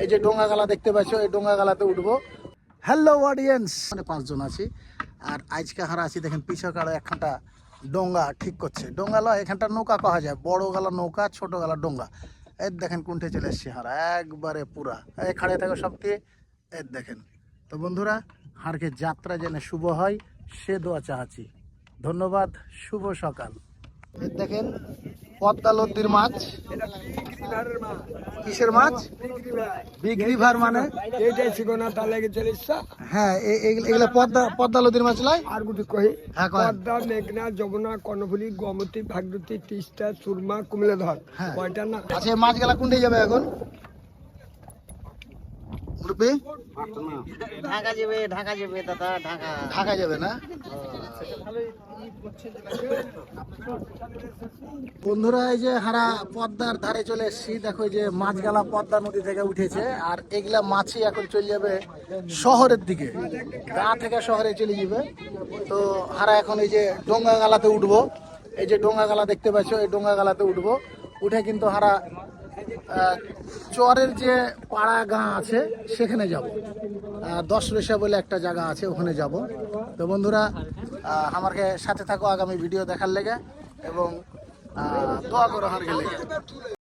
এই যে ডোঙ্গা গালা দেখতে পাচ্ছ, এই ডোঙ্গা গালাতে উঠবো। হ্যালো অডিয়েন্স, মানে 5 জন আছি আর আজকে হারা আছি। দেখেন পিছনে কারো একখানটা ডোঙ্গা ঠিক করছে। ডোঙ্গা লয়, এখানটা নৌকা কহা যায়, বড় গালা নৌকা, ছোট গালা ডোঙ্গা। এই দেখেন কোনটে চলে এসছে হারা একবারে পুরা। এই খাড়ে থাকে সব দিয়ে, এই দেখেন। তো বন্ধুরা, হারকে যাত্রা যেন শুভ হয় সে দোয়া চাহাচ্ছি। ধন্যবাদ, শুভ সকাল। এই দেখেন পদ্মা নদীর মাছ। কিসের মাছ? বিগ রিভার মানে হ্যাঁ, এগুলা পদ্মা নদীর মাছ নয়। আর গুটি কহি হ্যাঁ, পদ্মা, মেঘনা, যমুনা, কর্ণফুলী, গোমতী, ভাগীরথী, তিস্তা, সুরমা, কুমিল্লাধর, হ্যাঁ। কয়টা না? আচ্ছা, এই মাছগুলা কোনটাই যাবে এখন? মুরব্বি ঢাকা যাবে দাদা, ঢাকা যাবে না? বন্ধুরা, এই যে হারা পদ্মার ধারে চলে এসেছি। দেখো এই যে মাছগালা পদ্মা নদী থেকে উঠেছে আর এগুলা মাছই এখন চলে যাবে শহরের দিকে, গা থেকে শহরে চলে যাবে। তো হারা এখন এই যে ডোঙ্গা গালাতে উঠবো। এই যে ডোঙ্গা গালা দেখতে পাচ্ছ, এই ডোঙ্গা গালাতে উঠবো। উঠে কিন্তু হারা চরের যে পাড়া গাঁ আছে সেখানে যাব। 10 রেশা বলে একটা জায়গা আছে, ওখানে যাব। তো বন্ধুরা, আমাকে সাথে থাকো আগামী ভিডিও দেখার লেগে এবং দোয়া করো আমার লেগে।